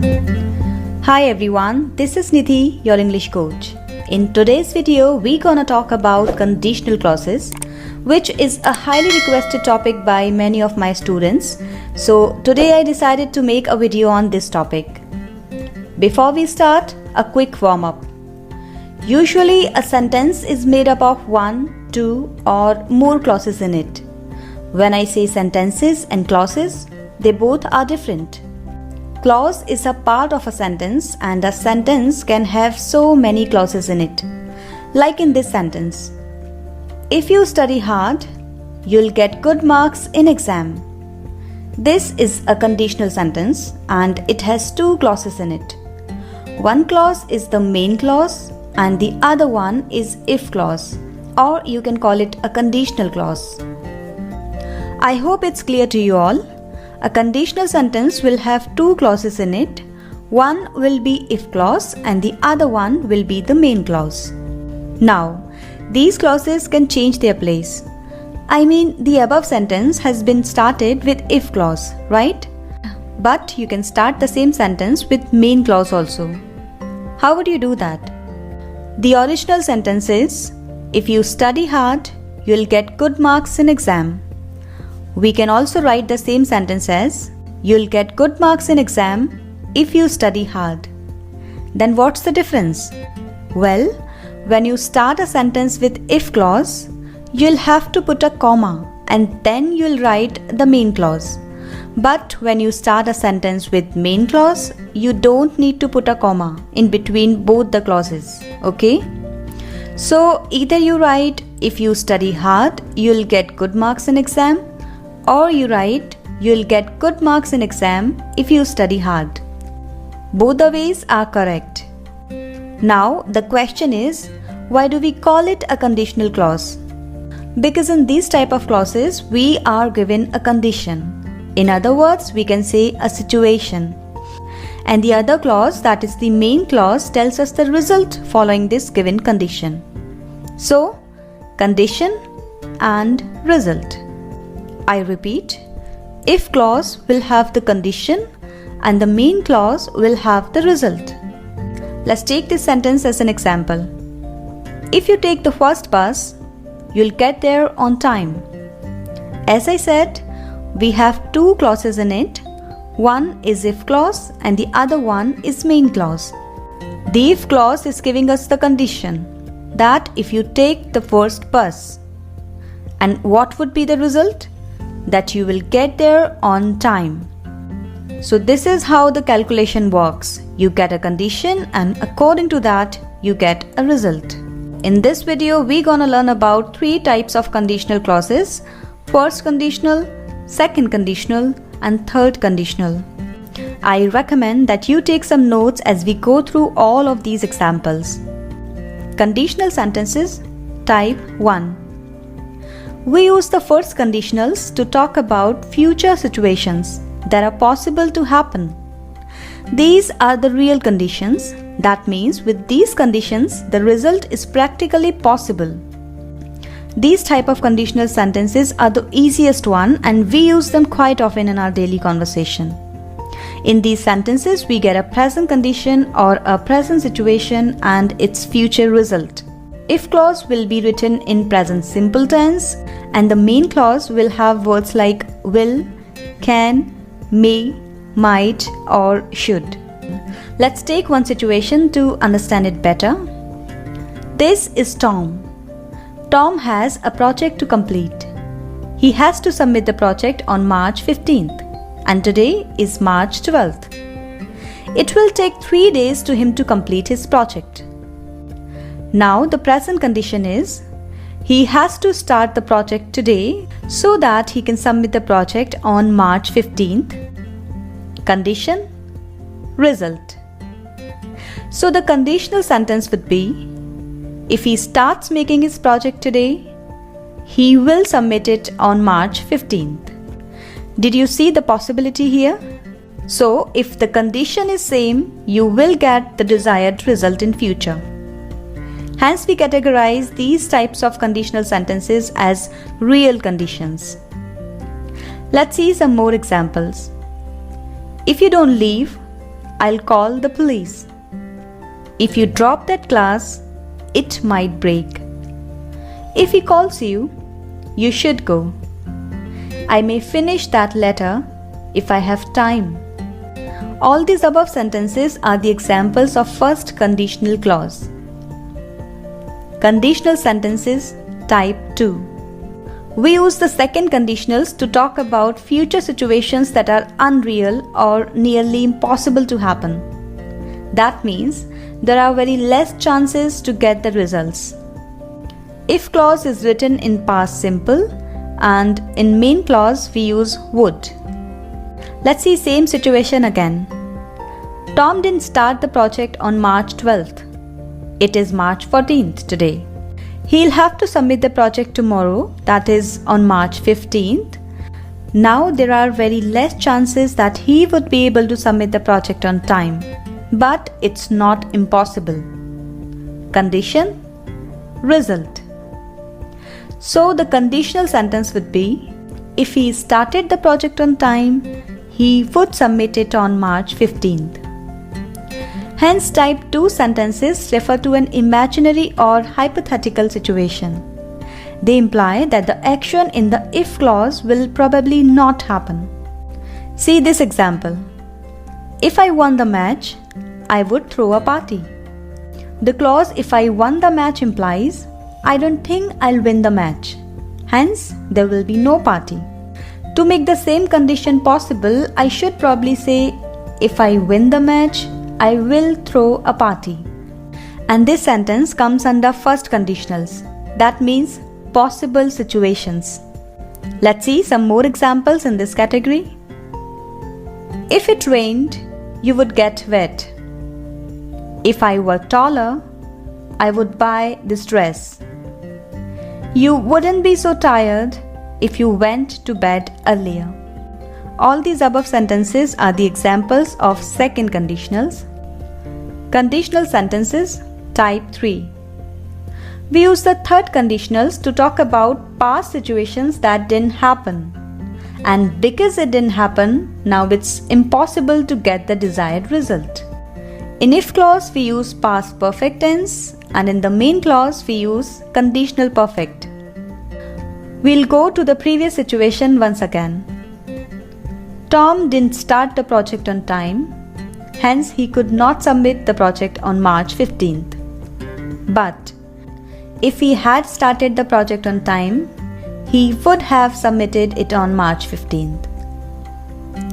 Hi everyone, this is Nidhi, your English coach. In today's video, we're gonna talk about conditional clauses, which is a highly requested topic by many of my students. So today I decided to make a video on this topic. Before we start, a quick warm-up. Usually a sentence is made up of 1, 2 or more clauses in it. When I say sentences and clauses, they both are different. Clause is a part of a sentence and a sentence can have so many clauses in it. Like in this sentence. If you study hard, you'll get good marks in exam. This is a conditional sentence and it has two clauses in it. One clause is the main clause and the other one is if clause, or you can call it a conditional clause. I hope it's clear to you all. A conditional sentence will have two clauses in it. One will be if clause and the other one will be the main clause. Now, these clauses can change their place. I mean, the above sentence has been started with if clause, right? But you can start the same sentence with main clause also. How would you do that? The original sentence is, if you study hard, you'll get good marks in exam. We can also write the same sentence as, you'll get good marks in exam if you study hard. Then what's the difference? Well, when you start a sentence with if clause, you'll have to put a comma and then you'll write the main clause. But when you start a sentence with main clause, you don't need to put a comma in between both the clauses, okay? So either you write, if you study hard, you'll get good marks in exam, or you write, you'll get good marks in exam if you study hard. Both the ways are correct. Now the question is, why do we call it a conditional clause? Because in these type of clauses, we are given a condition. In other words, we can say a situation. And the other clause, that is the main clause, tells us the result following this given condition. So, condition and result. I repeat, if clause will have the condition and the main clause will have the result. Let's take this sentence as an example. If you take the first bus, you'll get there on time. As I said, we have two clauses in it. One is if clause and the other one is main clause. The if clause is giving us the condition that if you take the first bus. And what would be the result? That you will get there on time. So this is how the calculation works. You get a condition and according to that, you get a result. In this video, we're gonna learn about three types of conditional clauses. First conditional, second conditional, and third conditional. I recommend that you take some notes as we go through all of these examples. Conditional sentences, type 1. We use the first conditionals to talk about future situations that are possible to happen. These are the real conditions. That means with these conditions, the result is practically possible. These type of conditional sentences are the easiest one and we use them quite often in our daily conversation. In these sentences, we get a present condition or a present situation and its future result. If clause will be written in present simple tense and the main clause will have words like will, can, may, might or should. Let's take one situation to understand it better. This is Tom. Tom has a project to complete. He has to submit the project on March 15th and today is March 12th. It will take 3 days to him to complete his project. Now the present condition is, he has to start the project today so that he can submit the project on March 15th. Condition, result. So the conditional sentence would be, if he starts making his project today, he will submit it on March 15th. Did you see the possibility here? So if the condition is same, you will get the desired result in future. Hence, we categorize these types of conditional sentences as real conditions. Let's see some more examples. If you don't leave, I'll call the police. If you drop that glass, it might break. If he calls you, you should go. I may finish that letter if I have time. All these above sentences are the examples of first conditional clause. Conditional sentences type 2. We use the second conditionals to talk about future situations that are unreal or nearly impossible to happen. That means there are very less chances to get the results. If clause is written in past simple and in main clause we use would. Let's see same situation again. Tom didn't start the project on March 12th. It is March 14th today. He'll have to submit the project tomorrow, that is on March 15th. Now there are very less chances that he would be able to submit the project on time. But it's not impossible. Condition, result. So the conditional sentence would be, if he started the project on time, he would submit it on March 15th. Hence, type 2 sentences refer to an imaginary or hypothetical situation. They imply that the action in the if clause will probably not happen. See this example. If I won the match, I would throw a party. The clause if I won the match implies I don't think I'll win the match. Hence, there will be no party. To make the same condition possible, I should probably say, if I win the match, I will throw a party. And this sentence comes under first conditionals. That means possible situations. Let's see some more examples in this category. If it rained, you would get wet. If I were taller, I would buy this dress. You wouldn't be so tired if you went to bed earlier. All these above sentences are the examples of second conditionals. Conditional sentences type 3. We use the third conditionals to talk about past situations that didn't happen. And because it didn't happen, now it's impossible to get the desired result. In if clause we use past perfect tense and in the main clause we use conditional perfect. We'll go to the previous situation once again. Tom didn't start the project on time, hence he could not submit the project on March 15th. But if he had started the project on time, he would have submitted it on March 15th.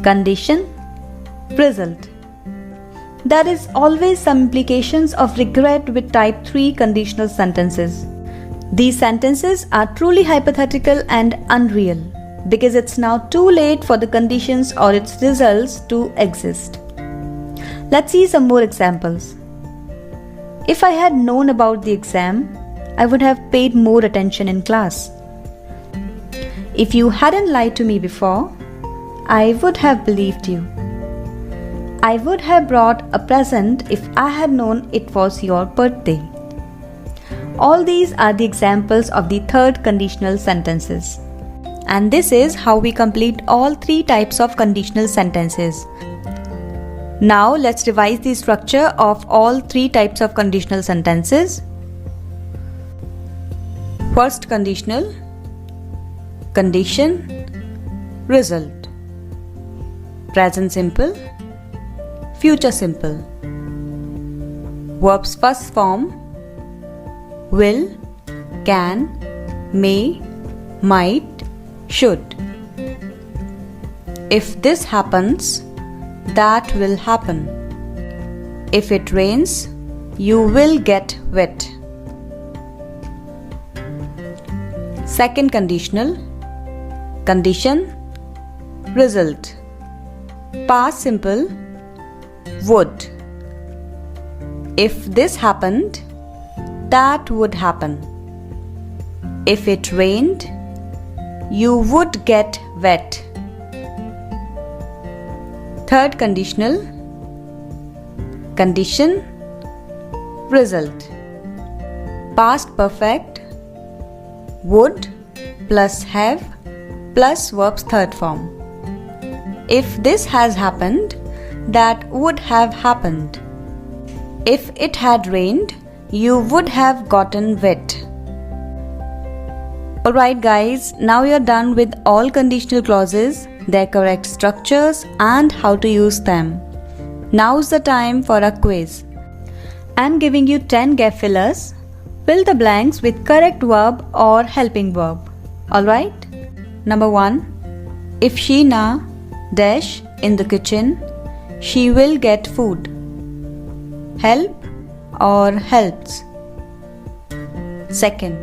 Condition, result. There is always some implications of regret with type 3 conditional sentences. These sentences are truly hypothetical and unreal because it's now too late for the conditions or its results to exist. Let's see some more examples. If I had known about the exam, I would have paid more attention in class. If you hadn't lied to me before, I would have believed you. I would have brought a present if I had known it was your birthday. All these are the examples of the third conditional sentences. And this is how we complete all three types of conditional sentences. Now let's revise the structure of all three types of conditional sentences. First conditional, condition, result. Present simple, future simple. Verbs first form, will, can, may, might, should. If this happens, that will happen. If it rains, you will get wet. Second conditional, condition, result. Past simple, would. If this happened, that would happen. If it rained, you would get wet. Third conditional, condition, result. Past perfect, would plus have plus verb's third form. If this has happened, that would have happened. If it had rained, you would have gotten wet. Alright guys, now you're done with all conditional clauses, their correct structures and how to use them. Now's the time for a quiz. I'm giving you 10 gap fillers. Fill the blanks with correct verb or helping verb. Alright? Number 1. If Sheena dash in the kitchen, she will get food. Help or helps. Second.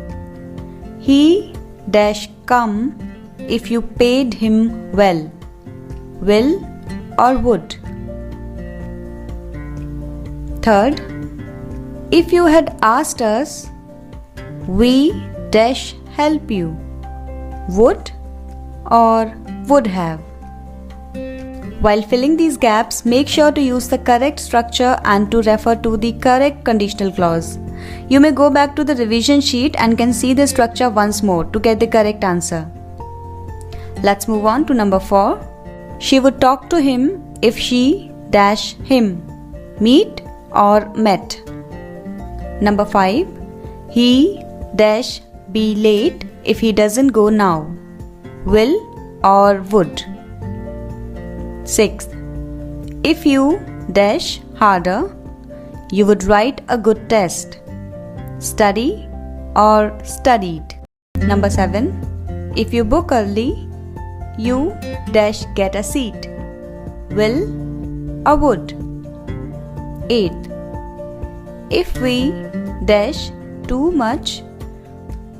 He dash come if you paid him well. Will or would. Third. If you had asked us, we dash help you. Would or would have. While filling these gaps, make sure to use the correct structure and to refer to the correct conditional clause. You may go back to the revision sheet and can see the structure once more to get the correct answer. Let's move on to number 4. She would talk to him if she dash him. Meet or met. Number 5. He dash be late if he doesn't go now. Will or would. 6th. If you dash harder, you would write a good test. Study or studied. Number 7. If you book early, you dash get a seat. Will or would. 8th. If we dash too much,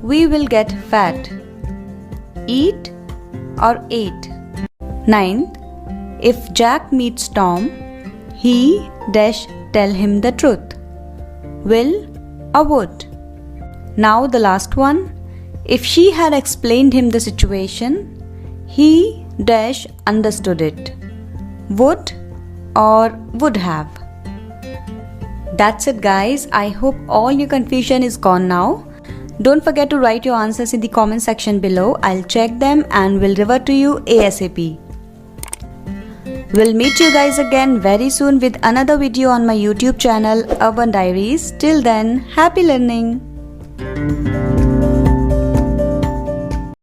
we will get fat. Eat or ate. 9th. If Jack meets Tom, he dash tell him the truth. Will or would. Now the last one. If she had explained him the situation, he dash understood it. Would or would have. That's it guys. I hope all your confusion is gone now. Don't forget to write your answers in the comment section below. I'll check them and will revert to you ASAP. We'll meet you guys again very soon with another video on my YouTube channel Urban Diaries. Till then, happy learning!